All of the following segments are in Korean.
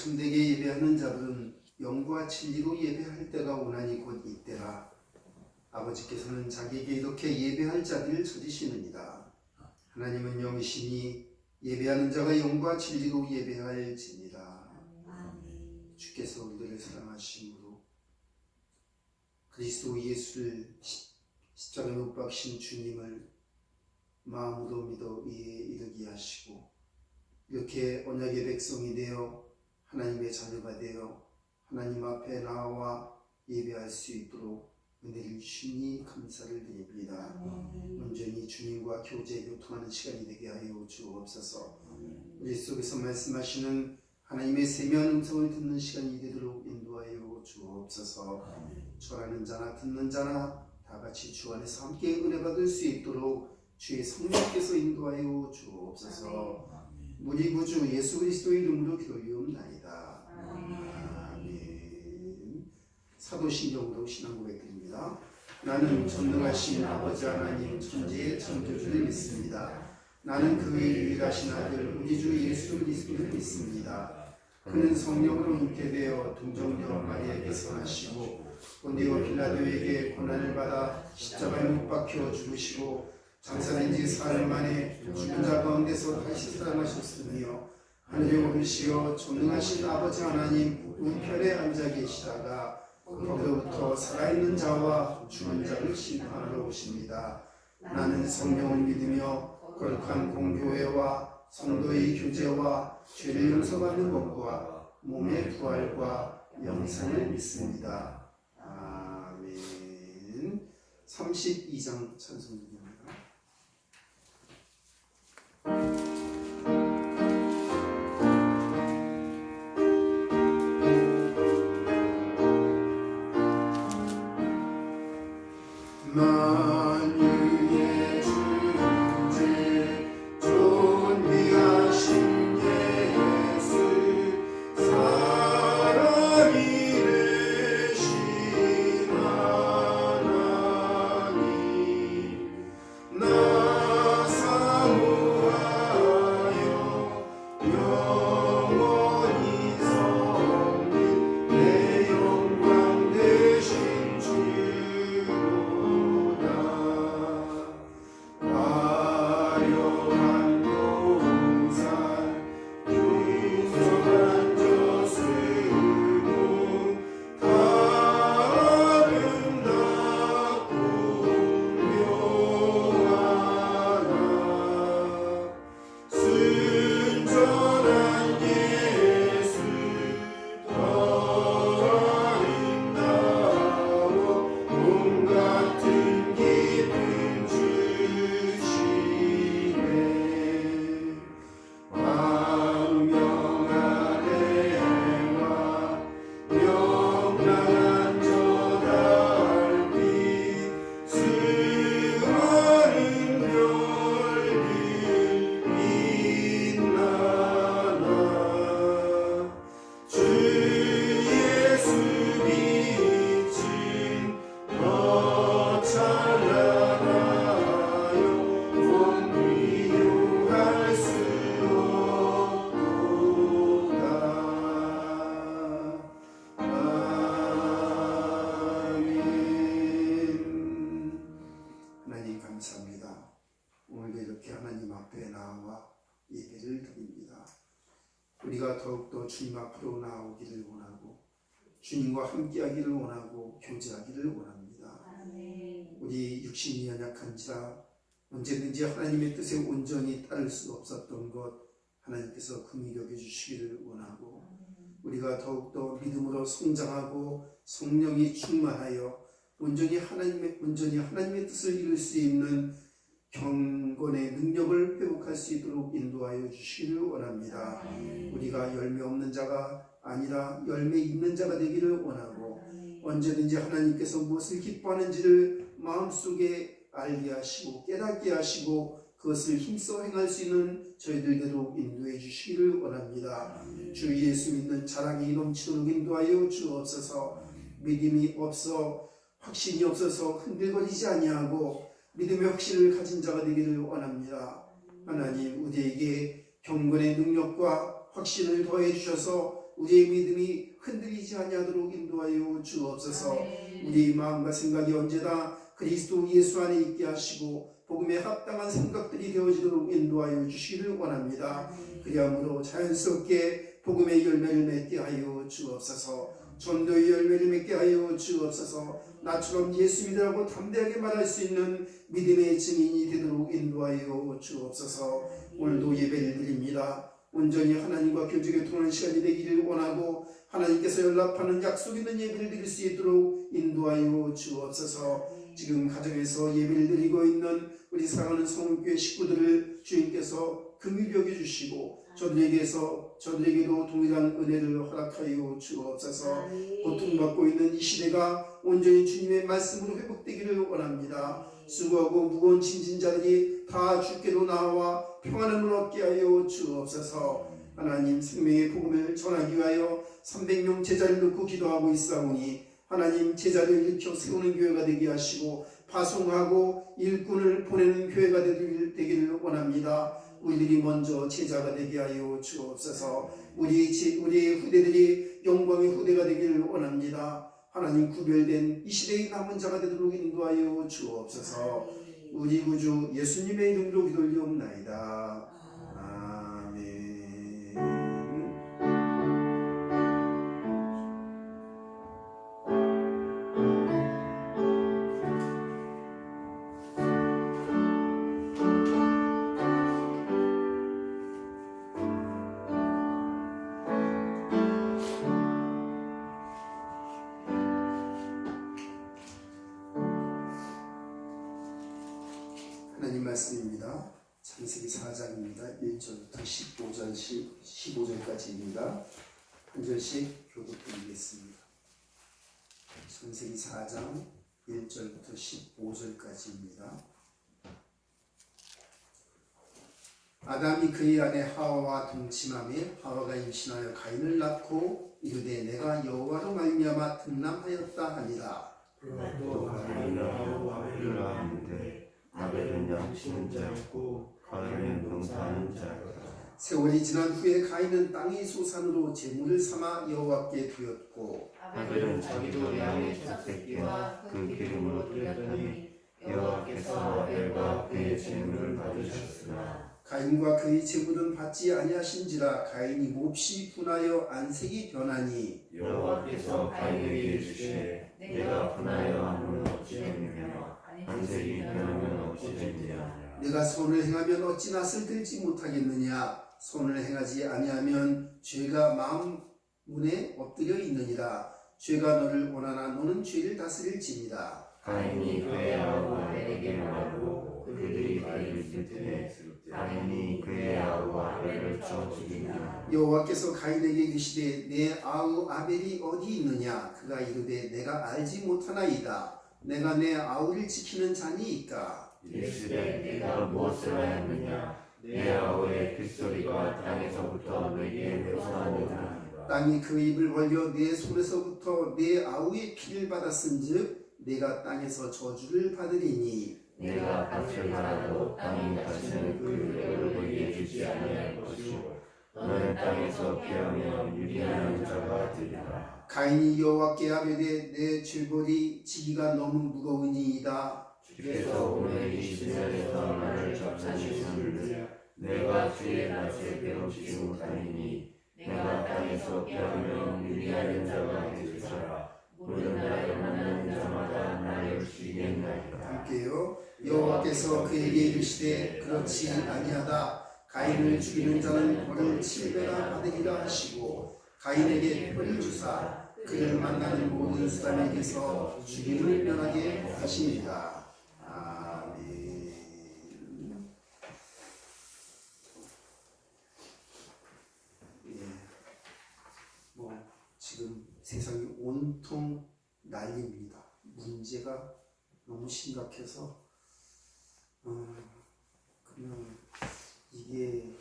참되게 예배하는 자들은 영과 진리로 예배할 때가 오나니 곧 이때라. 아버지께서는 자기에게 이렇게 예배할 자들을 찾으시느니라. 하나님은 영이시니 예배하는 자가 영과 진리로 예배할지니라. 주께서 우리를 사랑하심으로 그리스도 예수를 십자가에 못 박신 주님을 마음으로 믿어 이에 이르게 하시고 이렇게 언약의 백성이 되어 하나님의 자녀가 되어 하나님 앞에 나와 예배할 수 있도록 은혜를 주시니 감사를 드립니다. 온전히 주님과 교제 교통하는 시간이 되게 하여 주옵소서. 우리 속에서 말씀하시는 하나님의 세미한 음성을 듣는 시간이 되도록 인도하여 주옵소서. 주하는 자나 듣는 자나 다 같이 주 안에서 함께 은혜 받을 수 있도록 주의 성령께서 인도하여 주옵소서. 무리구주 예수 그리스도의 이름으로 기도하옵나이다. 아멘. 사도신경으로 신앙 고백드립니다. 나는 전능하신 아버지 하나님 천지의 창조주를 믿습니다. 나는 그의 유일하신 아들 우리 주 예수 그리스도를 믿습니다. 그는 성령으로 잉태되어 동정녀 마리아에게서 나시고 본디오 빌라도에게 고난을 받아 십자가에 못 박혀 죽으시고 장사된 지 사흘 만에 죽은 자 가운데서 다시 살아나셨으며 하늘에 오르시어 전능하신 아버지 하나님 우편에 앉아 계시다가 거기로부터 살아있는 자와 죽은 자를 심판하러 오십니다. 나는 성령을 믿으며 거룩한 공교회와 성도의 교제와 죄를 용서받는 것과 몸의 부활과 영생을 믿습니다. 아멘. 32장 찬송입니다. 만유의 주제 존귀하신 예수 사랑이 되신 하나님 나 사모하여 영원히 섬긴 내 영광 되신 주로다. 화려한 동산 풍성한 저승문 다 아름답고 묘하나 순전한 예수 더 아름다워 몸 같은 기쁨 주시네. 광명한 해와 명랑한 저 달빛 수많은 별들 빛나나 주 예수 빛은 더 찬란하여 비교할 수 없도다. 아멘. 하나님 감사합니다. 오늘도 이렇게 하나님 앞에 나와 예배를 드립니다. 우리가 더욱더 주님 앞으로 나오기를 원하고 주님과 함께하기를 원하고 교제하기를 원합니다. 우리 육신이 연약한지라 언제든지 하나님의 뜻에 온전히 따를 수 없었던 것 하나님께서 긍휼히 여겨주시기를 원하고 우리가 더욱더 믿음으로 성장하고 성령이 충만하여 온전히 하나님의 뜻을 이룰 수 있는 경건의 능력을 회복할 수 있도록 인도하여 주시기를 원합니다. 우리가 열매 없는 자가 아니라 열매 있는 자가 되기를 원하고 언제든지 하나님께서 무엇을 기뻐하는지를 마음속에 알게 하시고 깨닫게 하시고 그것을 힘써 행할 수 있는 저희들대로 인도해 주시기를 원합니다. 주 예수 믿는 자랑이 넘치도록 인도하여 주옵소서. 믿음이 없어 확신이 없어서 흔들거리지 아니하고 믿음의 확신을 가진 자가 되기를 원합니다. 하나님 우리에게 경건의 능력과 확신을 더해 주셔서 우리의 믿음이 흔들리지 아니하도록 인도하여 주옵소서. 우리의 마음과 생각이 언제나 그리스도 예수 안에 있게 하시고 복음에 합당한 생각들이 되어지도록 인도하여 주시기를 원합니다. 그리함으로 자연스럽게 복음의 열매를 맺게 하여 주옵소서. 전도의 열매를 맺게 하여 주옵소서. 나처럼 예수 믿으라고 담대하게 말할 수 있는 믿음의 증인이 되도록 인도하여 주옵소서. 오늘도 예배를 드립니다. 온전히 하나님과 교제교통하는 시간이 되기를 원하고 하나님께서 연락하는 약속 있는 예배를 드릴 수 있도록 인도하여 주옵소서. 지금 가정에서 예배를 드리고 있는 우리 사랑하는 성교회 식구들을 주님께서 긍휼히 여겨주시고 저들에게도 동일한 은혜를 허락하여 주옵소서. 고통받고 있는 이 시대가 온전히 주님의 말씀으로 회복되기를 원합니다. 수고하고 무거운 짐진 자들이 다 주께로 나와 평안함을 얻게 하여 주옵소서. 하나님 생명의 복음을 전하기 위하여 300명 제자를 놓고 기도하고 있사오니 하나님 제자를 일으켜 세우는 교회가 되게 하시고 파송하고 일꾼을 보내는 교회가 되기를 원합니다. 우리들이 먼저 제자가 되게 하여 주옵소서. 우리의 후대들이 영광의 후대가 되기를 원합니다. 하나님 구별된 이 시대의 남은 자가 되도록 인도하여 주옵소서. 우리 구주 예수님의 이름으로 기도드리옵나이다. 아멘. 하나님 말씀입니다. 창세기 4장입니다. 1절부터 15절까지입니다. 한 절씩 교독드리겠습니다. 창세기 4장 1절부터 15절까지입니다. 아담이 그의 아내 하와와 동침하며 하와가 임신하여 가인을 낳고 이르되 내가 여호와로 말미암아 등남하였다 하니라. 또 가인은 아벨을 낳았는데 아벨은 양치는 자였고 가인은 농사하는 자였다. 세월이 지난 후에 가인은 땅의 소산으로 제물을 삼아 여호와께 드렸고 아벨은 자기도 양의 첫 새끼와 그 기름으로 드렸더니 여호와께서 아벨과 그의 제물을 받으셨으나 가인과 그의 제물은 받지 아니하신지라. 가인이 몹시 분하여 안색이 변하니 여호와께서 가인에게 이르시되 내가 분하여 함은 어찌 됐느냐 안색이 변하면 어찌 됐느냐. 내가 선을 행하면 어찌 낯을 들지 못하겠느냐. 선을 행하지 아니하면 죄가 마음 문에 엎드려 있느니라. 죄가 너를 원하나 너는 죄를 다스릴지니라. 가인이 그의 아우 아벨에게 말하고 그들이 가인을 때 가인이 그의 아우 아벨을 쳐 죽이냐. 여호와께서 가인에게 이르시되 내 아우 아벨이 어디 있느냐. 그가 이르되 내가 알지 못하나이다. 내가 내 아우를 지키는 자니이까. 이르시되 내가 무엇을 하였느냐. 내 아우의 빗소리가 땅에서부터 내게 묘사하느니라. 땅이 그 입을 벌려 내 손에서부터 내 아우의 피를 받았은즉 내가 땅에서 저주를 받으리니 내가 밭을 갈아도 땅이 다시는 그 열매를 보게 주지 아니할 것이요 너는 땅에서 피하며 유리한 자가 되리라. 가인이 여호와께 아뢰되 내 죄벌이 지기가 너무 무거우니이다. 주께서 오늘 이 시절에서 나를 잡사주셨는데 내가 주의 낯에 배우지 못하니 내가 땅에서 피하며 유리한 자가 되리라. 모든 날에 만나는 자마다 나를 죽이겠나이다. 함께요. 여호와께서 그에게 이르시되 그렇지 아니하다. 가인을 죽이는 자는 벌을 7배나 받으리라 하시고 가인에게 표를 주사 그를 만나는 모든 사람에게서 죽임을 면하게 하시니라. 아멘. 지금 세상이 온통 난리입니다. 문제가 너무 심각해서 그냥 이게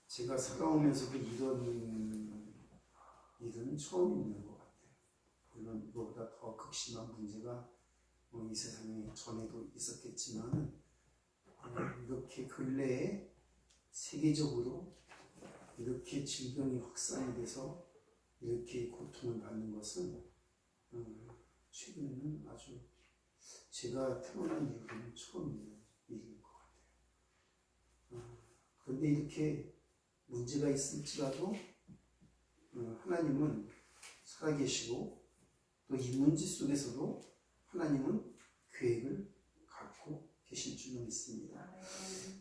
제가 살아오면서도 이런 일은 처음 있는 것 같아요. 물론 이거보다 더 극심한 문제가 이 세상에 전에도 있었겠지만 이렇게 근래에 세계적으로 이렇게 질병이 확산이 돼서 이렇게 고통을 받는 것은 최근에는 아주 제가 태어난 이후로는 처음 있는 일인 것 같아요. 그런데 이렇게 문제가 있을지라도 하나님은 살아계시고 또 이 문제 속에서도 하나님은 계획을 갖고 계실 줄로 믿습니다.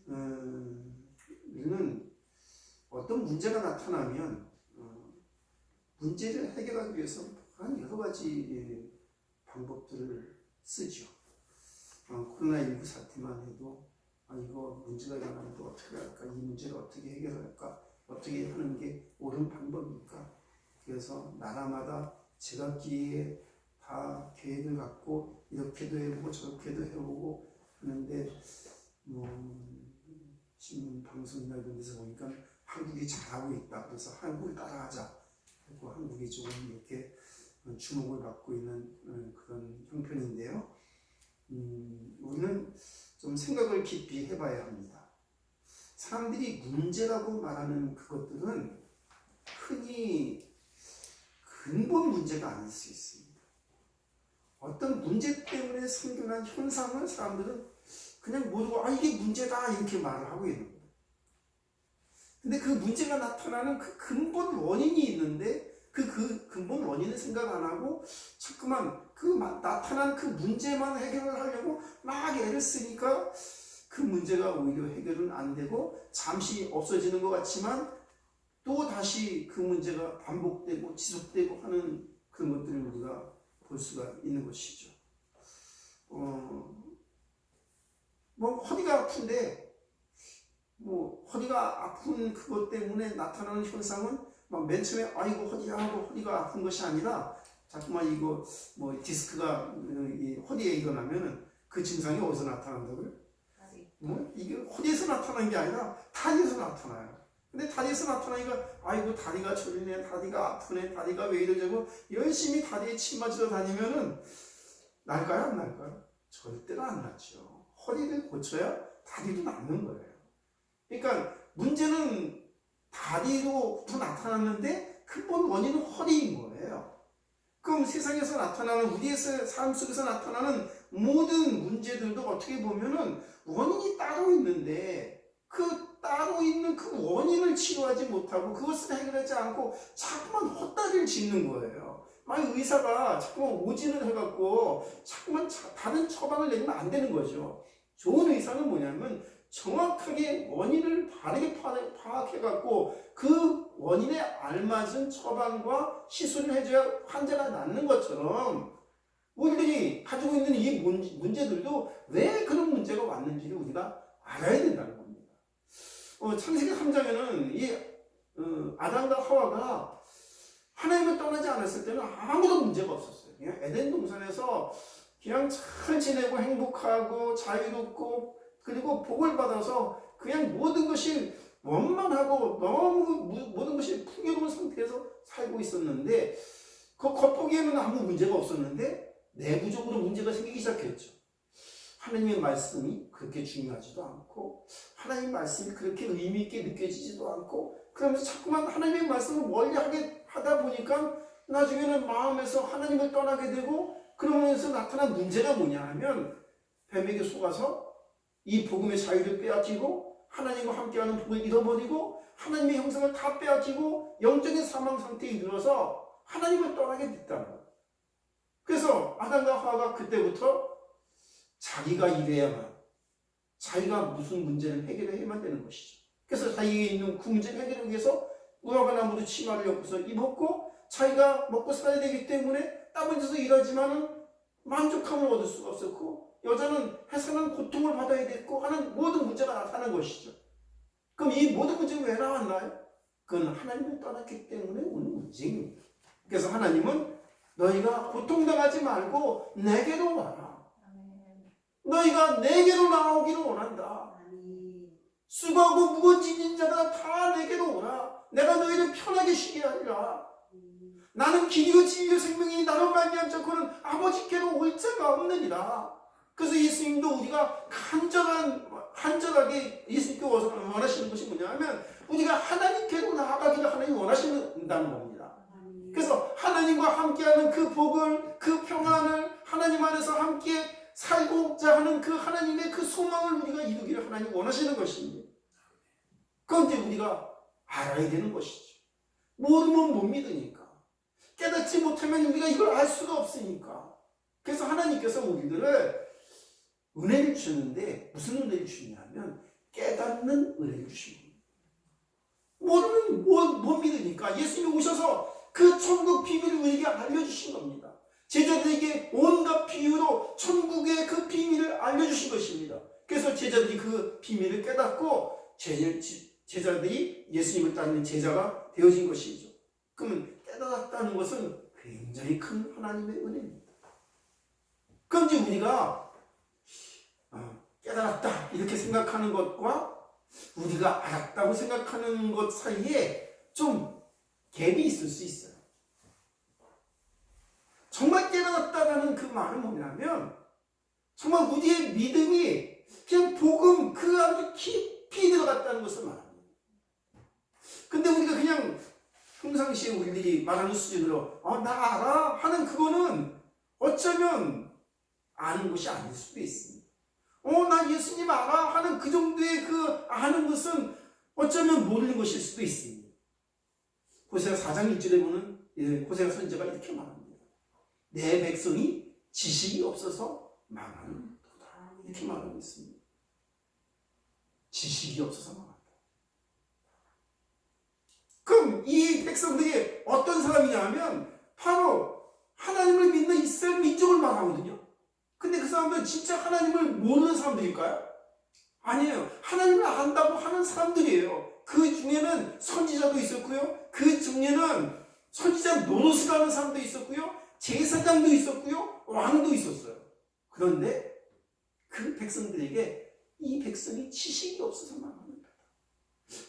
우리는 어떤 문제가 나타나면 문제를 해결하기 위해서 한 여러 가지 방법들을 쓰죠. 코로나19 사태만 해도 이거 문제가 일어나면 또 어떻게 할까? 이 문제를 어떻게 해결할까? 어떻게 하는 게 옳은 방법일까? 그래서 나라마다 제각기에 다 계획을 갖고 이렇게도 해보고 저렇게도 해보고 하는데 신문 방송이나 이런 데서 보니까 한국이 잘하고 있다. 그래서 한국을 따라하자. 그리고 한국이 조금 이렇게 주목을 받고 있는 그런 형편인데요. 우리는 좀 생각을 깊이 해봐야 합니다. 사람들이 문제라고 말하는 그것들은 흔히 근본 문제가 아닐 수 있습니다. 어떤 문제 때문에 생겨난 현상을 사람들은 그냥 모르고 이게 문제다 이렇게 말을 하고 있는 거예요. 근데 그 문제가 나타나는 그 근본 원인이 있는데 그 근본 원인을 생각 안 하고 자꾸만 나타난 그 문제만 해결을 하려고 막 애를 쓰니까 그 문제가 오히려 해결은 안 되고 잠시 없어지는 것 같지만 또 다시 그 문제가 반복되고 지속되고 하는 그런 것들을 우리가 볼 수가 있는 것이죠. 허리가 아픈데 허리가 아픈 그것 때문에 나타나는 현상은 맨 처음에 아이고 허리야 하고 허리가 아픈 것이 아니라 자꾸만 이거 디스크가 이 허리에 일어나면은 그 증상이 어디서 나타난다고요? 이게 허리에서 나타나는 게 아니라 다리에서 나타나요. 근데 다리에서 나타나니까 아이고 다리가 저리네, 다리가 아프네, 다리가 왜 이러냐고 열심히 다리에 침 맞으러 다니면은 날까요? 안 날까요? 절대로 안 낫죠. 허리를 고쳐야 다리도 낫는 거예요. 그러니까 문제는 다리로부터 나타났는데 근본 원인은 허리인 거예요. 그럼 세상에서 나타나는 우리의 삶 속에서 나타나는 모든 문제들도 어떻게 보면은 원인이 따로 있는데 그 따로 있는 그 원인을 치료하지 못하고 그것을 해결하지 않고 자꾸만 헛다리를 짚는 거예요. 만약 의사가 자꾸만 오진을 해갖고 자꾸만 다른 처방을 내리면 안 되는 거죠. 좋은 의사는 뭐냐면 정확하게 원인을 바르게 파악해갖고 그 원인에 알맞은 처방과 시술을 해줘야 환자가 낫는 것처럼 우리들이 가지고 있는 이 문제들도 왜 그런 문제가 왔는지를 우리가 알아야 된다는 겁니다. 창세기 3장에는 이 아담과 하와가 하나님을 떠나지 않았을 때는 아무런 문제가 없었어요. 그냥 에덴 동산에서 그냥 잘 지내고 행복하고 자유롭고 그리고 복을 받아서 그냥 모든 것이 원만하고 너무 모든 것이 풍요로운 상태에서 살고 있었는데 그 겉보기에는 아무 문제가 없었는데 내부적으로 문제가 생기기 시작했죠. 하나님의 말씀이 그렇게 중요하지도 않고 하나님의 말씀이 그렇게 의미 있게 느껴지지도 않고 그러면서 자꾸만 하나님의 말씀을 멀리하게 하다 보니까 나중에는 마음에서 하나님을 떠나게 되고 그러면서 나타난 문제가 뭐냐 하면 뱀에게 속아서 이 복음의 자유를 빼앗기고 하나님과 함께하는 복을 잃어버리고 하나님의 형상을 다 빼앗기고 영적인 사망 상태에 이르러서 하나님을 떠나게 됐다는 거예요. 그래서 아담과 하와가 그때부터 자기가 이래야만 자기가 무슨 문제를 해결해야만 되는 것이죠. 그래서 자기에게 있는 그 문제를 해결하기 위해서 무화과 나무로 치마를 엮어서 입었고 자기가 먹고 살아야 되기 때문에 땀 흘려서 일하지만은 만족함을 얻을 수가 없었고 여자는 해서는 고통을 받아야 됐고 하는 모든 문제가 나타나는 것이죠. 그럼 이 모든 문제가 왜 나왔나요? 그건 하나님을 떠났기 때문에 오는 문제입니다. 그래서 하나님은 너희가 고통당하지 말고 내게로 와라. 너희가 내게로 나오기를 원한다. 수고하고 무거운 짐진 자가 다 내게로 오라. 내가 너희를 편하게 쉬게 하리라. 나는 길이요 진리요 생명이니 나로 말미암지 않고는 아버지께로 올 자가 없느니라. 그래서 예수님도 우리가 간절하게 예수님께 원하시는 것이 뭐냐 하면 우리가 하나님께로 나아가기를 하나님이 원하신다는 겁니다. 그래서 하나님과 함께하는 그 복을, 그 평안을 하나님 안에서 함께 살고자 하는 그 하나님의 그 소망을 우리가 이루기를 하나님이 원하시는 것입니다. 그런데 우리가 알아야 되는 것이죠. 모르면 못 믿으니까. 깨닫지 못하면 우리가 이걸 알 수가 없으니까. 그래서 하나님께서 우리들을 은혜를 주는데 무슨 은혜를 주냐면 깨닫는 은혜를 주십니다. 모르면 못 믿으니까 예수님이 오셔서 그 천국 비밀을 우리에게 알려주신 겁니다. 제자들에게 온갖 비유로 천국의 그 비밀을 알려주신 것입니다. 그래서 제자들이 그 비밀을 깨닫고 제자들이 예수님을 따르는 제자가 되어진 것이죠. 그러면 깨달았다는 것은 굉장히 큰 하나님의 은혜입니다. 그런데 우리가 깨달았다 이렇게 생각하는 것과 우리가 알았다고 생각하는 것 사이에 좀 갭이 있을 수 있어요. 정말 깨달았다라는 그 말은 뭐냐면 정말 우리의 믿음이 그냥 복음 그 안에 깊이 들어갔다는 것을 말합니다. 근데 우리가 그냥 평상시에 우리들이 말하는 수준으로 나 알아 하는 그거는 어쩌면 아는 것이 아닐 수도 있습니다. 나 예수님 알아 하는 그 정도의 그 아는 것은 어쩌면 모르는 것일 수도 있습니다. 호세아 4장 1절에 보면 호세아 선지자가 이렇게 말합니다. 내 백성이 지식이 없어서 망하는도다. 이렇게 말하고 있습니다. 지식이 없어서 망한다. 그럼 이 백성들이 어떤 사람이냐 하면 바로 하나님을 믿는 이스라엘 민족을 말하거든요. 근데 그 사람들은 진짜 하나님을 모르는 사람들일까요? 아니에요. 하나님을 안다고 하는 사람들이에요. 그 중에는 선지자도 있었고요. 그 중에는 선지자 노릇을 하는 사람도 있었고요. 제사장도 있었고요. 왕도 있었어요. 그런데 그 백성들에게 이 백성이 지식이 없어서 망합니다.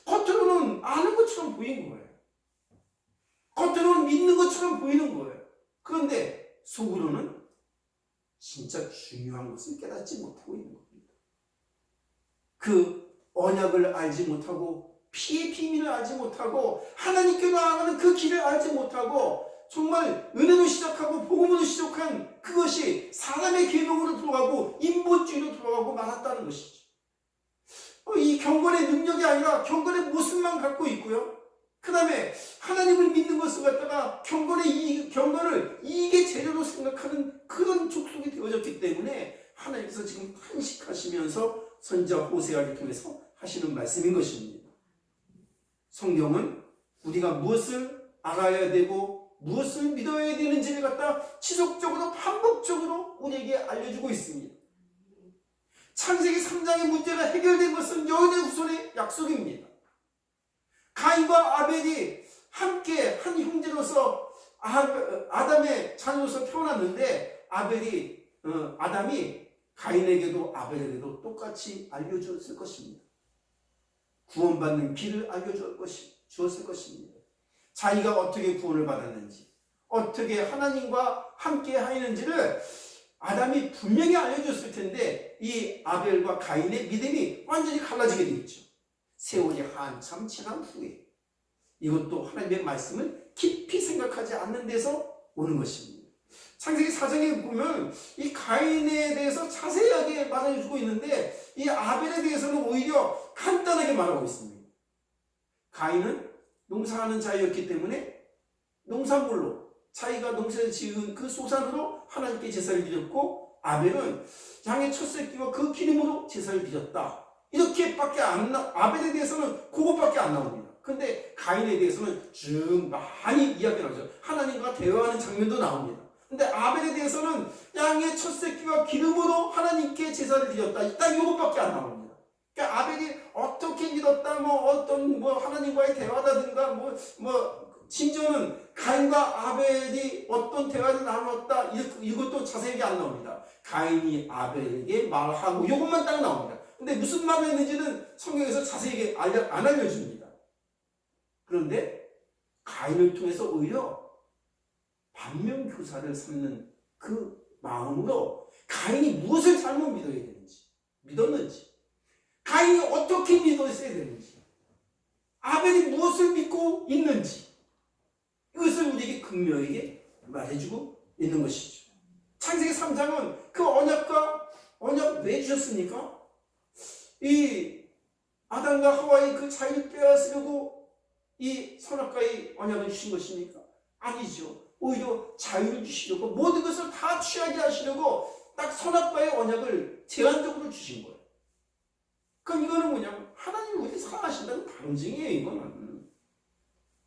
겉으로는 아는 것처럼 보이는 거예요. 겉으로는 믿는 것처럼 보이는 거예요. 그런데 속으로는 진짜 중요한 것을 깨닫지 못하고 있는 겁니다. 그 언약을 알지 못하고 피의 비밀을 알지 못하고 하나님께 나아가는 그 길을 알지 못하고 정말 은혜로 시작하고 복음으로 시작한 그것이 사람의 계명으로 들어가고 인본주의로 들어가고 말았다는 것이죠. 이 경건의 능력이 아니라 경건의 모습만 갖고 있고요. 그 다음에 하나님을 믿는 것을 갖다가 경건을 이익의 재료로 생각하는 그런 족속이 되어졌기 때문에 하나님께서 지금 탄식하시면서 선지자 호세아를 통해서 하시는 말씀인 것입니다. 성경은 우리가 무엇을 알아야 되고 무엇을 믿어야 되는지를 갖다 지속적으로 반복적으로 우리에게 알려주고 있습니다. 창세기 3장의 문제가 해결된 것은 여인의 후손의 약속입니다. 가인과 아벨이 함께 한 형제로서 아담의 자녀로서 태어났는데 아담이 가인에게도 아벨에게도 똑같이 알려주었을 것입니다. 구원받는 길을 알려주었을 것입니다. 자기가 어떻게 구원을 받았는지, 어떻게 하나님과 함께 하였는지를 아담이 분명히 알려줬을 텐데 이 아벨과 가인의 믿음이 완전히 갈라지게 되었죠. 세월이 한참 지난 후에 이것도 하나님의 말씀을 깊이 생각하지 않는 데서 오는 것입니다. 창세기 4장에 보면 이 가인에 대해서 자세하게 말해주고 있는데 이 아벨에 대해서는 오히려 간단하게 말하고 있습니다. 가인은 농사하는 자였기 때문에 농산물로 자기가 농사를 지은 그 소산으로 하나님께 제사를 드렸고 아벨은 양의 첫 새끼와 그 기름으로 제사를 드렸다. 이렇게밖에 아벨에 대해서는 그것밖에 안 나옵니다. 근데 가인에 대해서는 쭉 많이 이야기를 하죠. 하나님과 대화하는 장면도 나옵니다. 근데 아벨에 대해서는 양의 첫 새끼와 기름으로 하나님께 제사를 드렸다. 딱 이것밖에 안 나옵니다. 그러니까 아벨이 어떻게 믿었다, 하나님과의 대화라든가, 심지어는 가인과 아벨이 어떤 대화를 나눴다, 이것도 자세하게 안 나옵니다. 가인이 아벨에게 말하고 이것만 딱 나옵니다. 근데 무슨 말을 했는지는 성경에서 자세하게 안 알려줍니다. 그런데 가인을 통해서 오히려 반면교사를 삼는 그 마음으로 가인이 무엇을 잘못 믿었는지, 가인이 어떻게 믿었어야 되는지, 아벨이 무엇을 믿고 있는지 이것을 우리에게 극명하게 말해주고 있는 것이죠. 창세기 3장은 그 언약 왜 주셨습니까? 이 아담과 하와의 그 자유를 빼앗으려고 이 선악과의 언약을 주신 것입니까? 아니죠. 오히려 자유를 주시려고 모든 것을 다 취하게 하시려고 딱 선악과의 언약을 제한적으로 주신 거예요. 그럼 이거는 뭐냐면 하나님 우리 사랑하신다는 방증이에요. 이거는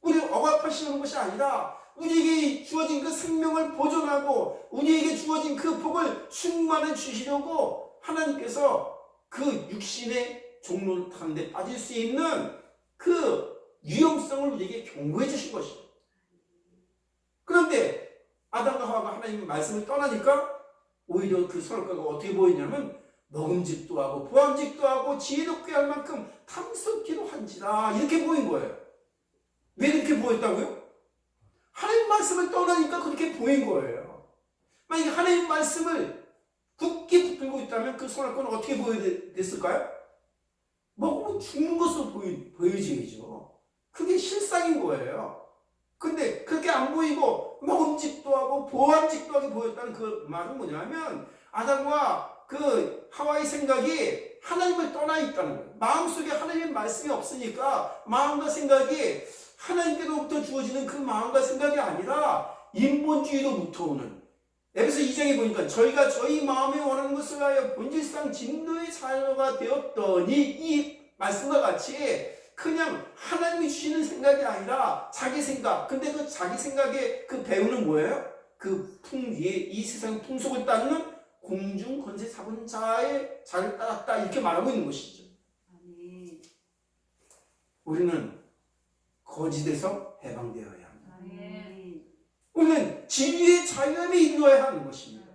우리 억압하시는 것이 아니라 우리에게 주어진 그 생명을 보존하고 우리에게 주어진 그 복을 충만히 주시려고 하나님께서 그 육신의 종로를 타는 데 빠질 수 있는 그 위험성을 우리에게 경고해 주신 것이죠. 그런데 아담과 하와가 하나님의 말씀을 떠나니까 오히려 그 선악과가 어떻게 보이냐면 먹음직도 하고 보암직도 하고 지혜롭게 할 만큼 탐스럽기도 한지라 이렇게 보인 거예요. 왜 그렇게 보였다고요? 하나님 말씀을 떠나니까 그렇게 보인 거예요. 만약에 하나님 말씀을 굳게 붙들고 있다면 그 선악과는 어떻게 보여졌을까요? 먹으면 죽는 것으로 보여지죠. 그게 실상인 거예요. 근데 그렇게 안 보이고 먹음직도 하고 보암직도 하게 보였다는 그 말은 뭐냐면 아담과 그 하와의 생각이 하나님을 떠나 있다는 거예요. 마음속에 하나님의 말씀이 없으니까 마음과 생각이 하나님께로부터 주어지는 그 마음과 생각이 아니라 인본주의로부터 오는, 에베소 2장에 보니까 저희가 저희 마음에 원하는 것을 하여 본질상 진노의 자녀가 되었더니 이 말씀과 같이 그냥 하나님이 주시는 생각이 아니라 자기 생각. 근데 그 자기 생각의 그 배우는 뭐예요? 그 위에 이 세상 풍속을 따르는 공중 권세 잡은 자의 자를 따랐다 이렇게 말하고 있는 것이죠. 우리는 거짓에서 해방되어야 합니다. 우리는 진리의 자유함에 이루어야 하는 것입니다.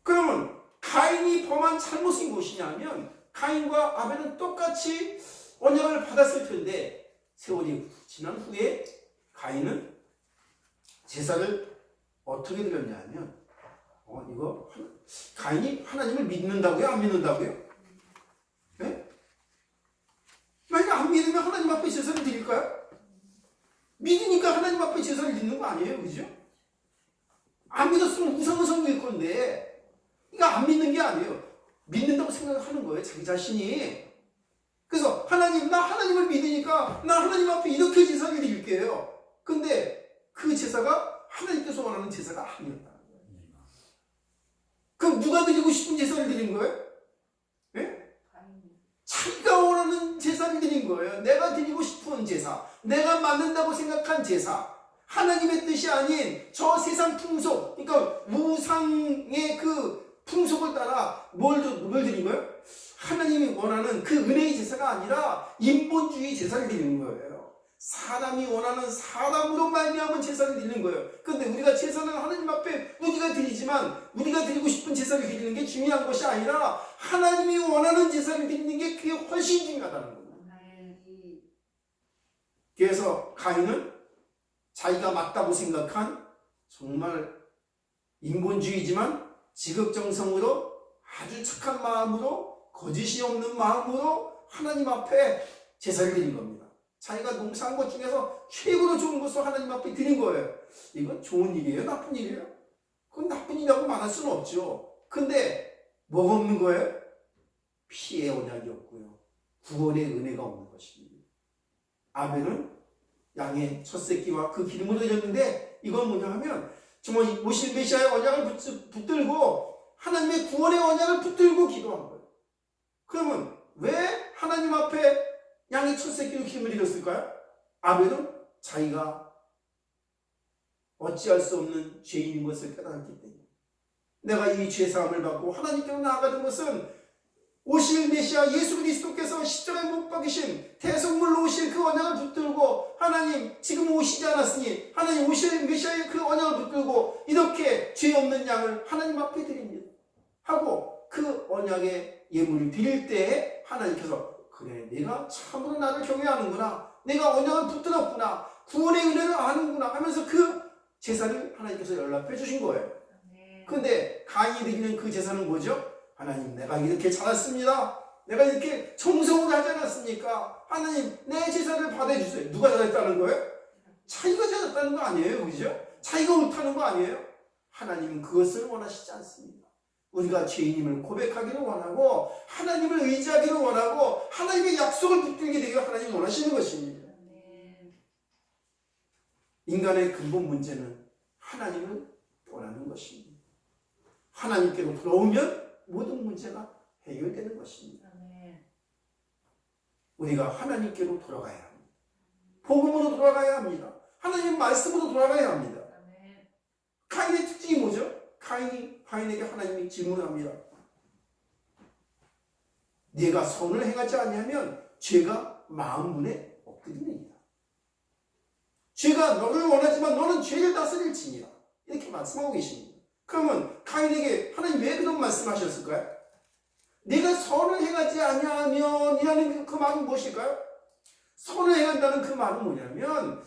그러면 가인이 범한 잘못이 무엇이냐면 가인과 아벨은 똑같이 언약을 받았을 텐데 세월이 지난 후에 가인은 제사를 어떻게 드렸냐면 이거 가인이 하나님을 믿는다고요? 안 믿는다고요? 네? 만약에 안 믿으면 하나님 앞에 제사를 드릴까요? 믿으니까 하나님 앞에 제사를 드리는 거 아니에요? 그죠? 안 믿었으면 우상을 건데 이거 안 믿는 게 아니에요. 믿는다고 생각하는 거예요. 자기 자신이. 그래서 하나님, 나 하나님을 믿으니까 나 하나님 앞에 이렇게 제사를 드릴게요. 근데 그 제사가 하나님께서 원하는 제사가 아니었다. 그럼 누가 드리고 싶은 제사를 드린 거예요? 네? 자기가 원하는 제사를 드린 거예요. 내가 드리고 싶은 제사, 내가 맞는다고 생각한 제사, 하나님의 뜻이 아닌 저 세상 풍속, 그러니까 우상의 그 풍속을 따라 뭘 드린 거예요? 하나님이 원하는 그 은혜의 제사가 아니라 인본주의 제사를 드리는 거예요. 사람이 원하는 사람으로 말미암은 제사를 드리는 거예요. 그런데 우리가 제사는 하나님 앞에 우리가 드리지만 우리가 드리고 싶은 제사를 드리는 게 중요한 것이 아니라 하나님이 원하는 제사를 드리는 게 그게 훨씬 중요하다는 거예요. 그래서 가인은 자기가 맞다고 생각한 정말 인본주의지만 지극정성으로 아주 착한 마음으로 거짓이 없는 마음으로 하나님 앞에 제사를 드린 겁니다. 자기가 농사한 것 중에서 최고로 좋은 것을 하나님 앞에 드린 거예요. 이건 좋은 일이에요? 나쁜 일이에요? 그건 나쁜 일이라고 말할 수는 없죠. 근데 뭐가 없는 거예요? 피의 언약이 없고요. 구원의 은혜가 없는 것입니다. 아벨은 양의 첫 새끼와 그 기름을 드렸는데 이건 뭐냐 하면 정말 오실 메시아의 언약을 붙들고 하나님의 구원의 언약을 붙들고 기도한 거예요. 그러면 왜 하나님 앞에 양의 첫 새끼로 기름을 드렸을까요? 아벨은 자기가 어찌할 수 없는 죄인인 것을 깨달았기 때문에 내가 이 죄사함을 받고 하나님께로 나아가는 것은 오실 메시아 예수 그리스도께서 십자가에 못 박이신 대성물로 오실 그 언약을 붙들고 하나님 지금 오시지 않았으니 하나님 오실 메시아의 그 언약을 붙들고 이렇게 죄 없는 양을 하나님 앞에 드립니다 하고 그 언약의 예물을 드릴 때에 하나님께서 그래 내가 참으로 나를 경외하는구나, 내가 언약을 붙들었구나, 구원의 은혜를 아는구나 하면서 그 제사를 하나님께서 연락해 주신 거예요. 그런데 가인이 드리는 그 제사는 뭐죠? 하나님 내가 이렇게 자랐습니다. 내가 이렇게 정성을 하지 않았습니까? 하나님 내 제사를 받아주세요. 누가 잘했다는 거예요? 자기가 잘했다는 거 아니에요, 그죠? 자기가 옳다는 거 아니에요? 하나님은 그것을 원하시지 않습니다. 우리가 죄인임을 고백하기를 원하고 하나님을 의지하기를 원하고 하나님의 약속을 붙들게 되기를 하나님이 원하시는 것입니다. 인간의 근본 문제는 하나님을 떠나는 것입니다. 하나님께로 돌아오면 모든 문제가 해결되는 것입니다. 우리가 하나님께로 돌아가야 합니다. 복음으로 돌아가야 합니다. 하나님 말씀으로 돌아가야 합니다. 카인의 특징이 뭐죠? 카인에게 하나님이 질문합니다. 네가 선을 행하지 아니하면 죄가 마음문에 엎드리느니라. 죄가 너를 원하지만 너는 죄를 다스릴지니라. 이렇게 말씀하고 계십니다. 그러면 카인에게 하나님 왜 그런 말씀하셨을까요? 네가 선을 행하지 아니하면 이라는 그 말은 무엇일까요? 선을 행한다는 그 말은 뭐냐면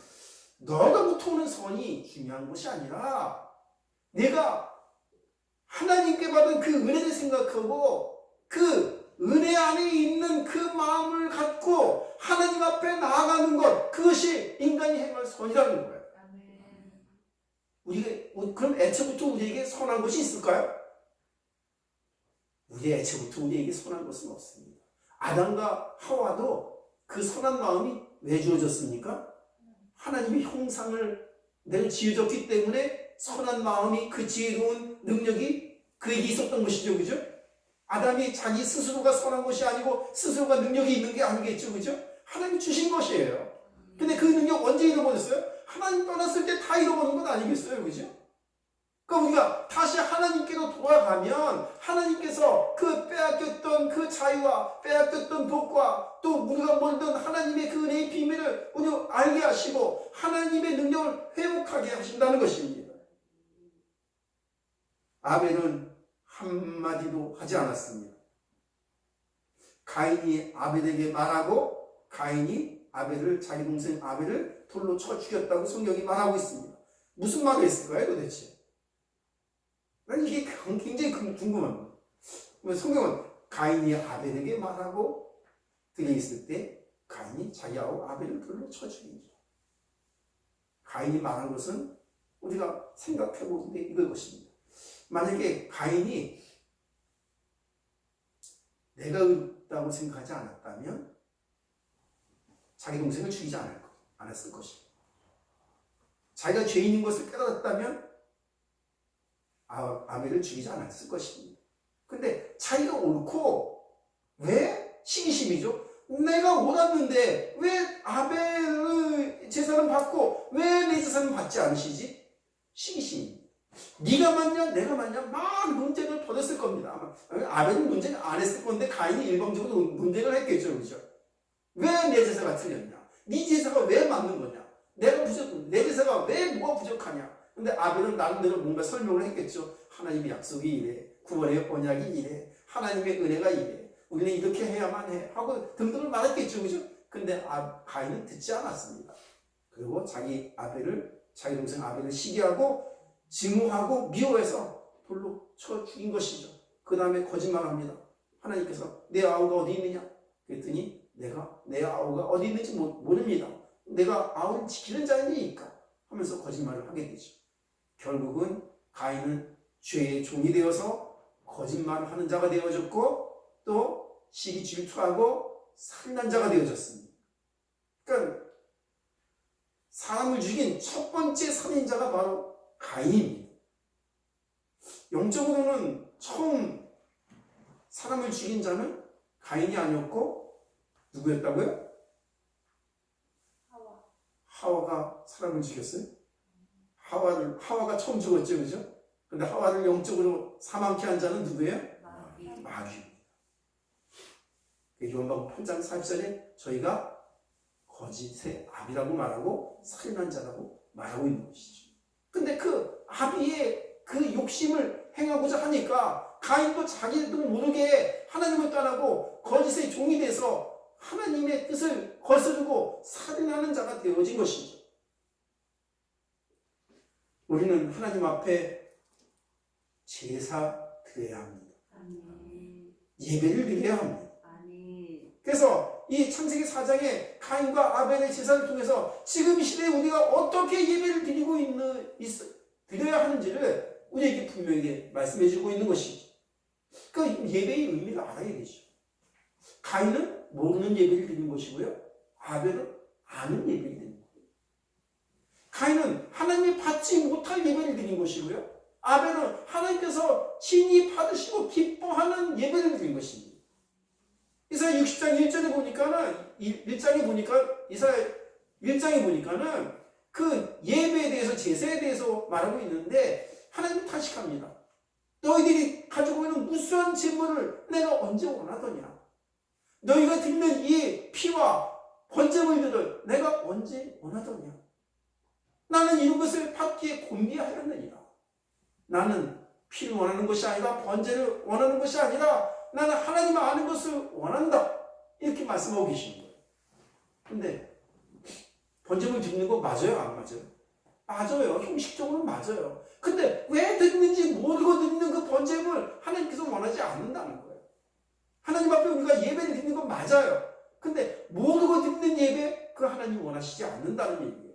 너로부터 오는 선이 중요한 것이 아니라 내가 하나님께 받은 그 은혜를 생각하고 그 은혜 안에 있는 그 마음을 갖고 하나님 앞에 나아가는 것, 그것이 인간이 행할 선이라는 거예요. 그럼 애초부터 우리에게 선한 것이 있을까요? 애초부터 우리에게 선한 것은 없습니다. 아담과 하와도 그 선한 마음이 왜 주어졌습니까? 하나님의 형상을 내가 지어졌기 때문에 선한 마음이, 그 지혜로운 능력이 그에게 있었던 것이죠. 그죠? 아담이 자기 스스로가 선한 것이 아니고 스스로가 능력이 있는 게 아니겠죠. 그죠? 하나님이 주신 것이에요. 근데 그 능력 언제 잃어버렸어요? 하나님 떠났을 때 다 잃어버린 건 아니겠어요. 그죠? 그러니까 우리가 다시 하나님께로 돌아가면 하나님께서 그 빼앗겼던 그 자유와 빼앗겼던 복과 또 우리가 몰던 하나님의 그 은혜의 비밀을 우리가 알게 하시고 하나님의 능력을 회복하게 하신다는 것입니다. 아벨은 한마디도 하지 않았습니다. 가인이 아벨에게 말하고 가인이 자기 동생 아벨을 돌로 쳐 죽였다고 성경이 말하고 있습니다. 무슨 말을 했을까요 도대체? 난 이게 굉장히 궁금합니다. 성경은 가인이 아벨에게 말하고 들려있을 때 가인이 자기 아우 아벨을 돌로 쳐 죽입니다. 가인이 말한 것은 우리가 생각해보는 게 이걸 것입니다. 만약에 가인이 내가 의롭다고 생각하지 않았다면 자기 동생을 죽이지 않았을 것입니다. 자기가 죄인인 것을 깨달았다면 아벨을 죽이지 않았을 것입니다. 근데 자기가 옳고 왜 시기심이죠? 내가 옳았는데 왜 아벨의 제사는 받고 왜 내 제사는 받지 않으시지? 시기심입니다. 네가 맞냐 내가 맞냐 막 논쟁을 벌였을 겁니다. 아마 아벨은 논쟁을 안 했을 건데 가인이 일방적으로 논쟁을 했겠죠. 그렇죠? 왜 내 제사가 틀렸냐? 네 제사가 왜 맞는 거냐? 내 제사가 왜 뭐가 부족하냐? 근데 아벨은 나름대로 뭔가 설명을 했겠죠. 하나님의 약속이 이래, 구원의 언약이 이래, 하나님의 은혜가 이래, 우리는 이렇게 해야만 해 하고 등등을 말했겠죠. 그죠? 근데 가인은 듣지 않았습니다. 그리고 자기 동생 아벨을 시기하고 증오하고 미워해서 돌로 쳐 죽인 것이죠. 그 다음에 거짓말합니다. 하나님께서 내 아우가 어디 있느냐? 그랬더니 내가 내 아우가 어디 있는지 모릅니다. 내가 아우를 지키는 자이니까 하면서 거짓말을 하게 되죠. 결국은 가인은 죄의 종이 되어서 거짓말을 하는 자가 되어졌고 또 시기 질투하고 살인한 자가 되어졌습니다. 그러니까 사람을 죽인 첫 번째 살인자가 바로 가인입니다. 영적으로는 처음 사람을 죽인 자는 가인이 아니었고 누구였다고요? 하와가 사람을 죽였어요? 하와가 처음 죽었죠, 그죠? 근데 하와를 영적으로 사망케 한 자는 누구예요? 마귀입니다. 요한복음 8장 40절에 저희가 거짓의 아비라고 말하고 살인한 자라고 말하고 있는 것이죠. 근데 그 아비의 그 욕심을 행하고자 하니까 가인도 자기도 모르게 하나님을 떠나고 거짓의 종이 돼서 하나님의 뜻을 거스르고 살인하는 자가 되어진 것이죠. 우리는 하나님 앞에 제사 드려야 합니다. 예배를 드려야 합니다. 그래서 이 창세기 4장에 가인과 아벨의 제사를 통해서 지금 시대에 우리가 어떻게 예배를 드려야 하는지를 우리에게 분명히 말씀해 주고 있는 것이죠. 그 예배의 의미를 알아야 되죠. 가인은 모르는 예배를 드리는 것이고요. 아벨은 아는 예배를 드리는 거예요. 가인은 하나님이 받지 못할 예배를 드린 것이고요. 아벨은 하나님께서 친히 받으시고 기뻐하는 예배를 드린 것입니다. 이사야 60장 1절에 보니까는 1장에 보니까 이사야 1장에 보니까는 그 예배에 대해서 제사에 대해서 말하고 있는데 하나님은 탄식합니다. 너희들이 가지고 있는 무수한 재물을 내가 언제 원하더냐? 너희가 드리는 이 피와 번제물들을 내가 언제 원하더냐? 나는 이런 것을 받기에 곤비하였느니라. 나는 피를 원하는 것이 아니라 번제를 원하는 것이 아니라 나는 하나님 아는 것을 원한다. 이렇게 말씀하고 계시는 거예요. 근데 번제물 드리는 거 맞아요? 안 맞아요? 맞아요. 형식적으로 맞아요. 근데 왜 드리는지 모르고 드리는 그 번제물 하나님께서 원하지 않는다는 거예요. 하나님 앞에 우리가 예배를 드리는 건 맞아요. 근데 모르고 드리는 예배 그 하나님 원하시지 않는다는 얘기예요.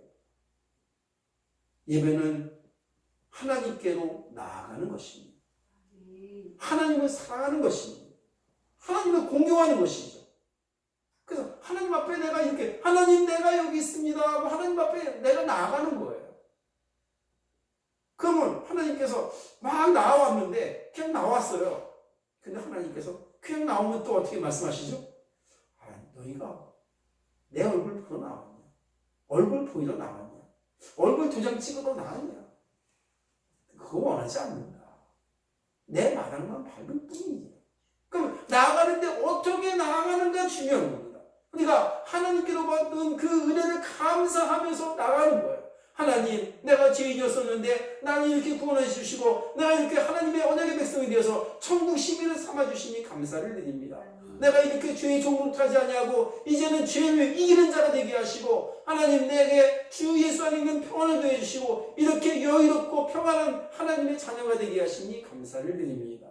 예배는 하나님께로 나아가는 것입니다. 하나님을 사랑하는 것입니다. 하나님을 공경하는 것이죠. 그래서 하나님 앞에 내가 이렇게 하나님 내가 여기 있습니다 하고 하나님 앞에 내가 나아가는 거예요. 그러면 하나님께서 막 나와왔는데 그냥 나왔어요. 근데 하나님께서 그냥 나오면 또 어떻게 말씀하시죠? 너희가 내 얼굴 보러 나왔냐? 얼굴 보이러 나왔냐? 얼굴 2장 찍으러 나왔냐? 그거 원하지 않는다. 내 마당만 밟을 뿐이지. 그럼 나아가는데 어떻게 나아가는가 중요한 겁니다. 그러니까 하나님께로 받은 그 은혜를 감사하면서 나가는 거예요. 하나님, 내가 죄인이었었는데 나를 이렇게 구원해 주시고 내가 이렇게 하나님의 언약의 백성이 되어서 천국 시민을 삼아 주시니 감사를 드립니다. 내가 이렇게 죄의 종노릇하지 아니하고 이제는 죄를 이기는 자가 되게 하시고 하나님 내게 주 예수 안에 있는 평안을 더해 주시고 이렇게 여유롭고 평안한 하나님의 자녀가 되게 하시니 감사를 드립니다.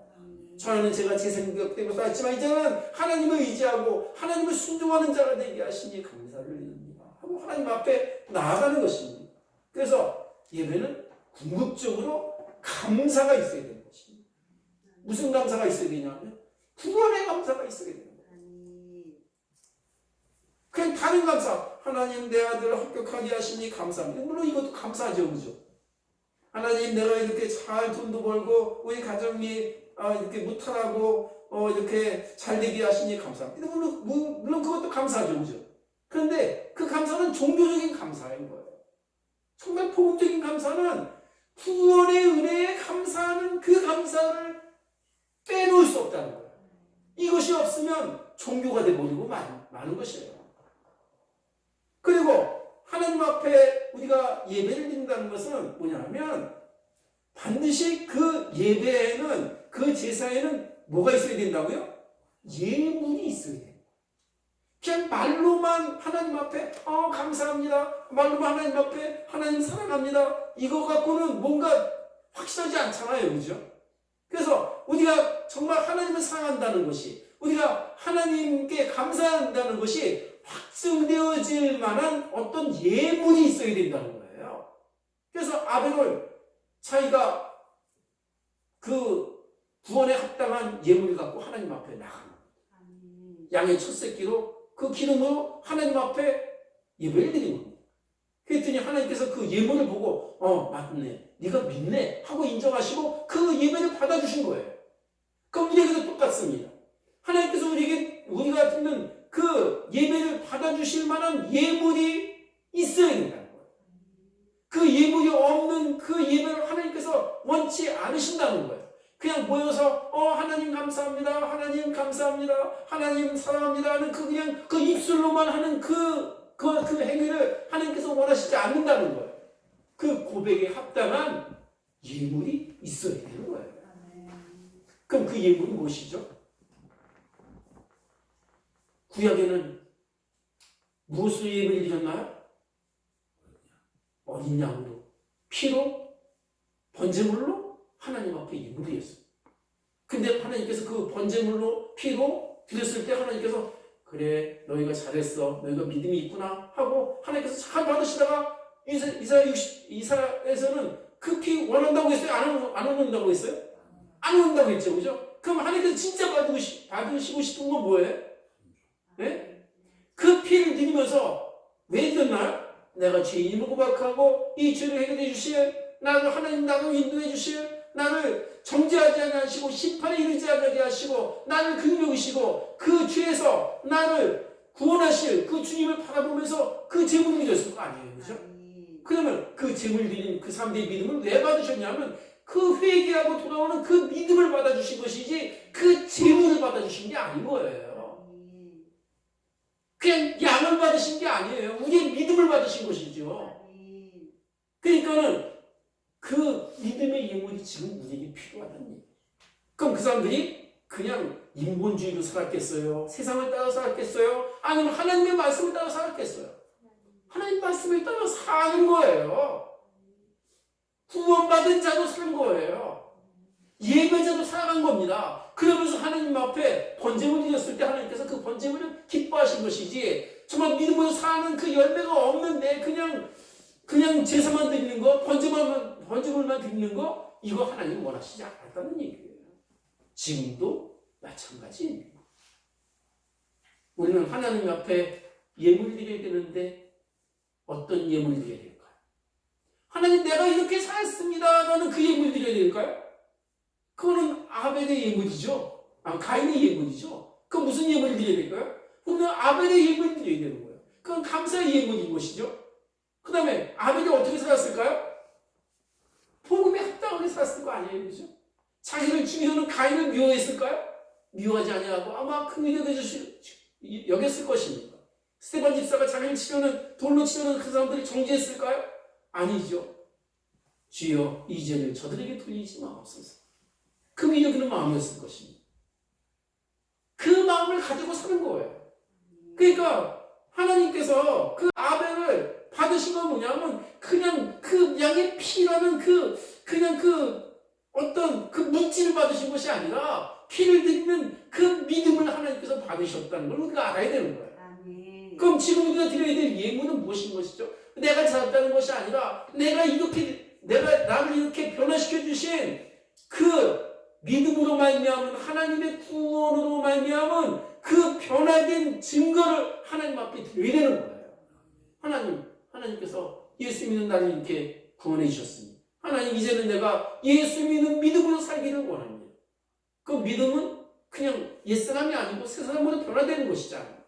저는 제가 제 생각 때문에 쌓았지만 이제는 하나님을 의지하고 하나님을 순종하는 자가 되게 하시니 감사를 드립니다. 하고 하나님 앞에 나아가는 것입니다. 그래서 예배는 궁극적으로 감사가 있어야 되는 것입니다. 무슨 감사가 있어야 되냐면 구원의 감사가 있어야 되는 거예요. 그냥 다른 감사, 하나님 내 아들을 합격하게 하시니 감사합니다. 물론 이것도 감사하죠, 그죠? 하나님 내가 이렇게 잘 돈도 벌고 우리 가정이 이렇게 무탈하고 이렇게 잘 되게 하시니 감사합니다. 물론 그것도 감사하죠, 그죠? 그런데 그 감사는 종교적인 감사인 거예요. 정말 복음적인 감사는 구원의 은혜에 감사하는 그 감사를 빼놓을 수 없다는 거예요. 이것이 없으면 종교가 되어버리고 마는 것이에요. 그리고 하나님 앞에 우리가 예배를 드린다는 것은 뭐냐면 반드시 그 예배에는 그 제사에는 뭐가 있어야 된다고요? 예물이 있어야 돼요. 그냥 말로만 하나님 앞에 감사합니다. 말로만 하나님 앞에 하나님 사랑합니다. 이거 갖고는 뭔가 확실하지 않잖아요. 그죠? 그래서 우리가 정말 하나님을 사랑한다는 것이 우리가 하나님께 감사한다는 것이 확증되어질 만한 어떤 예물이 있어야 된다는 거예요. 그래서 아벨을 자기가 그 구원에 합당한 예물을 갖고 하나님 앞에 나갑니다. 양의 첫 새끼로 그 기름으로 하나님 앞에 예배를 드린 겁니다. 그랬더니 하나님께서 그 예물을 보고 맞네, 네가 믿네 하고 인정하시고 그 예배를 받아주신 거예요. 그럼 우리에게도 똑같습니다. 하나님께서 우리가 듣는 그 예배를 받아주실 만한 예물이 있어야 된다는 거예요. 그 예물이 없는 그 예배를 하나님께서 원치 않으신다는 거예요. 그냥 모여서 하나님 감사합니다, 하나님 감사합니다, 하나님 사랑합니다 하는 그냥 그 입술로만 하는 그 행위를 하나님께서 원하시지 않는다는 거예요. 그 고백에 합당한 예물이 있어야 되는 거예요. 그럼 그 예물이 무엇이죠? 구약에는 무엇으로 예배를 드렸나요? 어린 양으로, 피로, 번제물로 하나님 앞에 예물이었어요. 근데 하나님께서 그 번제물로, 피로 드렸을 때 하나님께서 그래 너희가 잘했어, 너희가 믿음이 있구나 하고 하나님께서 잘 받으시다가 이사에서는 급히 원한다고 했어요? 안 원한다고 했어요? 안 원한다고 했죠, 그죠? 그럼 하나님께서 진짜 받으시고 싶은 건 뭐예요? 네? 그 피를 드리면서 왜 드렸나요? 내가 죄인임을 고백하고 이 죄를 해결해 주시에 나를 하나님 나를 인도해 주시에 나를 정죄하지 않으시고 심판에 이르지 않게 하시고 나를 긍휼히시고 그 죄에서 나를 구원하실 그 주님을 바라보면서 그 제물을 드렸을 거 아니에요, 그죠? 그러면 그 제물 드린 그 사람들의 믿음을 왜 받으셨냐면 그 회개하고 돌아오는 그 믿음을 받아주신 것이지 그 제물을 받아주신 게 아닌 거예요. 그냥 양을 받으신 게 아니에요. 우리의 믿음을 받으신 것이죠. 그러니까는 그 믿음의 예물이 지금 우리에게 필요하다는 얘기예요. 그럼 그 사람들이 그냥 인본주의로 살았겠어요? 세상을 따라 살았겠어요? 아니면 하나님의 말씀을 따라 살았겠어요? 하나님 말씀을 따라 사는 거예요. 구원받은 자도 사는 거예요. 예배자도 살아간 겁니다. 그러면서 하나님 앞에 번제물 드렸을 때 하나님께서 그 번제물을 기뻐하신 것이지 정말 믿음으로 사는 그 열매가 없는데 그냥 제사만 드리는 거, 번제물만 드리는 거 이거 하나님 원하시지 않았다는 얘기예요. 지금도 마찬가지입니다. 우리는 하나님 앞에 예물을 드려야 되는데 어떤 예물을 드려야 될까요? 하나님 내가 이렇게 살았습니다. 나는 그 예물을 드려야 될까요? 그거는 아벨의 예물이죠. 가인의 예물이죠. 그건 무슨 예물을 드려야 될까요? 그러면 아벨의 예물을 드려야 되는 거예요. 그건 감사의 예물인 것이죠. 그 다음에 아벨이 어떻게 살았을까요? 복음에 합당하게 살았을 거 아니에요, 그죠? 자기를 죽이려는 가인을 미워했을까요? 미워하지 아니하고 아마 큰 여겼을 것입니다. 스데반 집사가 자기를 돌로 치려는 그 사람들이 정죄했을까요? 아니죠. 주여 이 죄를 저들에게 돌리지 마옵소서. 그 믿음의 마음이었을 것입니다. 그 마음을 가지고 사는 거예요. 그러니까 하나님께서 그 아벨을 받으신 건 뭐냐면 그냥 그 양의 피라는 그냥 어떤 그 물질을 받으신 것이 아니라 피를 드리는 그 믿음을 하나님께서 받으셨다는 걸 우리가 알아야 되는 거예요. 그럼 지금 우리가 드려야 될 예물은 무엇인 것이죠? 내가 잘했다는 것이 아니라 내가 나를 이렇게 변화시켜 주신 그 믿음으로 말미암은 하나님의 구원으로 말미암은 그 변화된 증거를 하나님 앞에 드려야 되는 거예요. 하나님께서 예수 믿는 나를 이렇게 구원해 주셨습니다. 하나님 이제는 내가 예수 믿는 믿음으로 살기를 원합니다. 그 믿음은 그냥 옛사람이 아니고 새사람으로 변화되는 것이잖아요.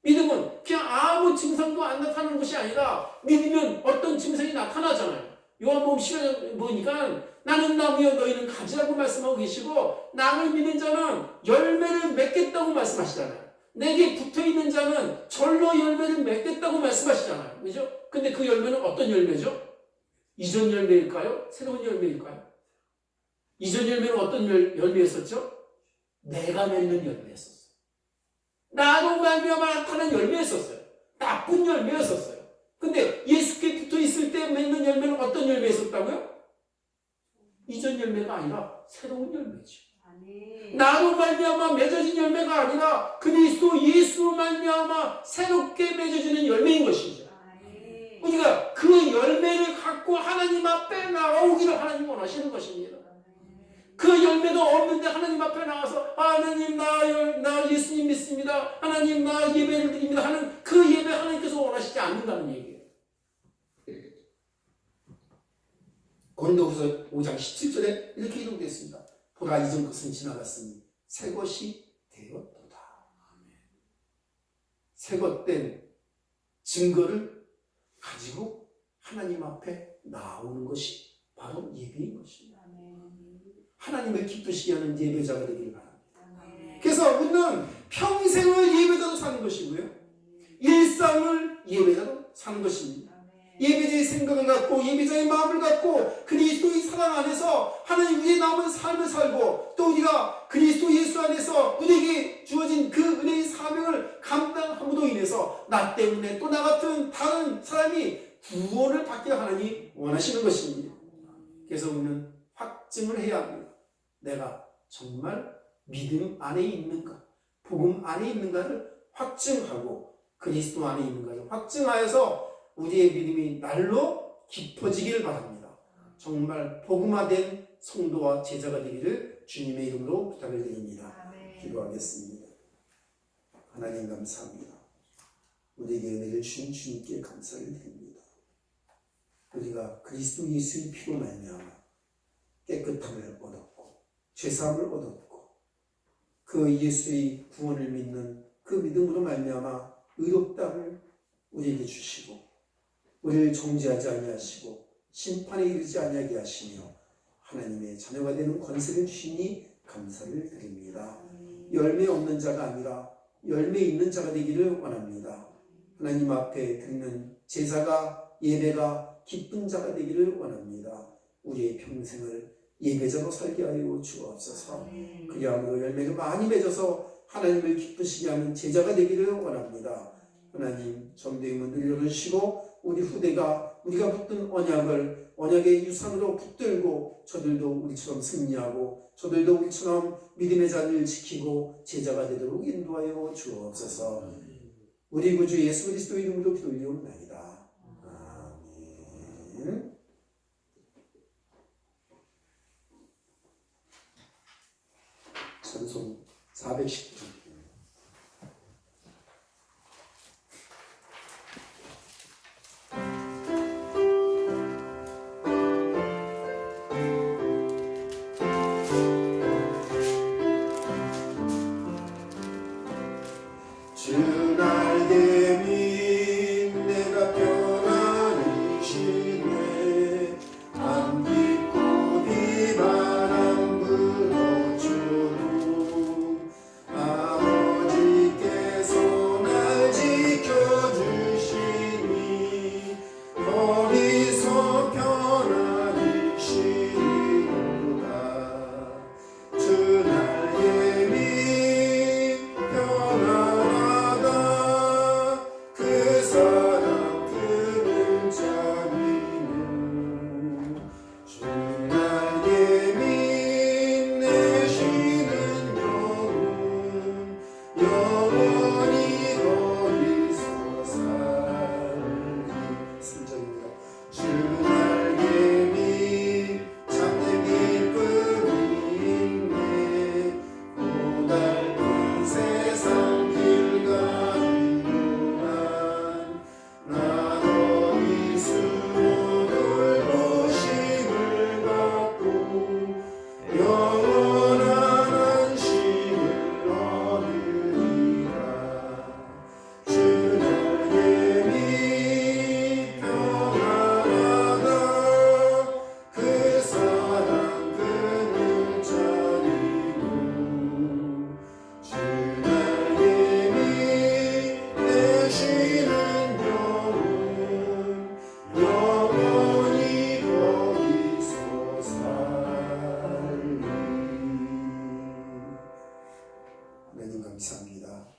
믿음은 그냥 아무 증상도 안 나타나는 것이 아니라 믿으면 어떤 증상이 나타나잖아요. 요한복음 10장 보니까 나는 나무여 너희는 가지라고 말씀하고 계시고 나를 믿는 자는 열매를 맺겠다고 말씀하시잖아요. 내게 붙어있는 자는 절로 열매를 맺겠다고 말씀하시잖아요. 그죠? 근데 그 열매는 어떤 열매죠? 이전 열매일까요? 새로운 열매일까요? 이전 열매는 어떤 열매였었죠? 내가 맺는 열매였었어요. 나로 말미암아 나타난 열매였었어요. 나쁜 열매였었어요. 근데 예수께 붙어있을 때 맺는 열매는 어떤 열매였었다고요? 이전 열매가 아니라 새로운 열매죠. 나로 말미암아 맺어진 열매가 아니라 그리스도 예수로 말미암아 새롭게 맺어지는 열매인 것이죠. 우리가 그 열매를 갖고 하나님 앞에 나오기를 하나님 원하시는 것입니다. 그 열매도 없는데 하나님 앞에 나와서 하나님 나 예수님 믿습니다. 하나님 나 예배를 드립니다 하는 그 예배 하나님께서 원하시지 않는다는 얘기예요. 고린도후서 5장 17절에 이렇게 기록되어 있습니다. 보라 이전 것은 지나갔으니 새 것이 되었도다. 새 것된 증거를 가지고 하나님 앞에 나오는 것이 바로 예배인 것입니다. 하나님을 기쁘시게 하는 예배자가 되기를 바랍니다. 그래서 우리는 평생을 예배자로 사는 것이고요. 일상을 예배자로 사는 것입니다. 예배자의 생각을 갖고 예배자의 마음을 갖고 그리스도의 사랑 안에서 하나님 위에 남은 삶을 살고 또 우리가 그리스도 예수 안에서 우리에게 주어진 그 은혜의 사명을 감당함으로 인해서 나 때문에 또 나 같은 다른 사람이 구원을 받기를 하나님 원하시는 것입니다. 그래서 우리는 확증을 해야 합니다. 내가 정말 믿음 안에 있는가? 복음 안에 있는가를 확증하고 그리스도 안에 있는가를 확증하여서 우리의 믿음이 날로 깊어지기를 바랍니다. 정말 복음화된 성도와 제자가 되기를 주님의 이름으로 부탁을 드립니다. 기도하겠습니다. 하나님 감사합니다. 우리에게 은혜를 주신 주님께 감사를 드립니다. 우리가 그리스도 예수의 피로 말미암아 깨끗함을 얻었고 죄사함을 얻었고 그 예수의 구원을 믿는 그 믿음으로 말미암아 의롭다를 우리에게 주시고 우리를 정죄하지 아니하시고 심판에 이르지 아니하게 하시며 하나님의 자녀가 되는 권세를 주시니 감사를 드립니다. 열매 없는 자가 아니라 열매 있는 자가 되기를 원합니다. 하나님 앞에 드리는 제사가 예배가 기쁜 자가 되기를 원합니다. 우리의 평생을 예배자로 살게 하여 주옵소서. 그리함으로 열매를 많이 맺어서 하나님을 기쁘시게 하는 제자가 되기를 원합니다. 하나님 전도의 문을 열으시고 우리 후대가 우리가 붙든 언약의 유산으로 붙들고 저들도 우리처럼 승리하고 저들도 우리처럼 믿음의 자리를 지키고 제자가 되도록 인도하여 주옵소서. 우리 구주 예수 그리스도 이름으로 기도드리옵나이다. 아멘. 찬송 410조. 감사합니다.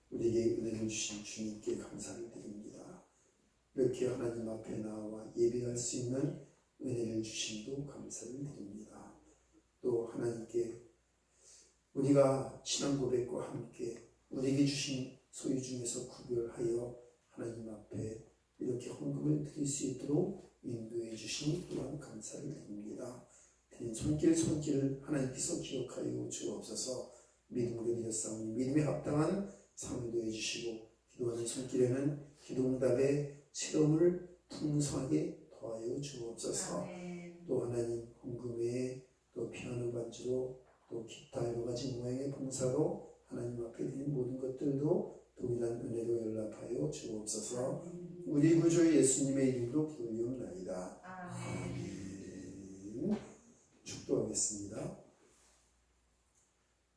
우리에게 은혜를 주신 주님께 감사를 드립니다. 이렇게 하나님 앞에 나와 예배할 수 있는 은혜를 주심도 감사를 드립니다. 또 하나님께 우리가 신앙 고백과 함께 우리에게 주신 소유 중에서 구별하여 하나님 앞에 이렇게 헌금을 드릴 수 있도록 인도해 주시니 또한 감사를 드립니다. 드린 손길을 하나님께서 기억하여 주옵소서. 믿음으로 드렸사오니 믿음에 합당한 상도 해주시고 기도하는 손길에는 기도응답의 체험을 풍성하게 더하여 주옵소서. 또 하나님 헌금에 또 피아노 반주로 또 기타 여러 가지 모양의 봉사로 하나님 앞에 드린 모든 것들도 동일한 은혜로 연락하여 주옵소서. 우리 구주 예수님의 이름으로 기도하옵나이다. 아멘. 축도하겠습니다.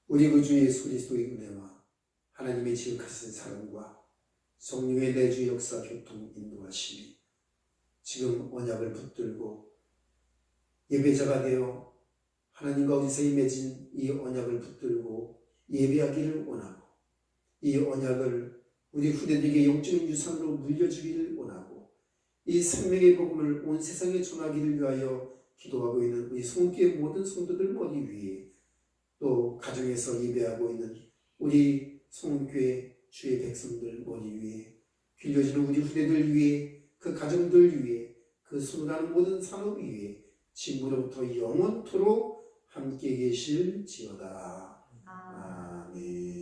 우리 구주 예수 그리스도의 은혜와 하나님의 지극하신 사랑과 성령의 내주 역사 교통 인도하심이 지금 언약을 붙들고 예배자가 되어 하나님과 우리 사이에 맺은 이 언약을 붙들고 예배하기를 원하고 이 언약을 우리 후대들에게 영적인 유산으로 물려주기를 원하고 이 생명의 복음을 온 세상에 전하기를 위하여 기도하고 있는 우리 성교의 모든 성도들 머리 위에 또 가정에서 예배하고 있는 우리 송은교회 주의 백성들 머리 위에 길려지는 우리 후대들 위에 그 가정들 위에 그 수고하는 모든 산업 위에 지금부로부터 영원토록 함께 계실지어다. 아멘.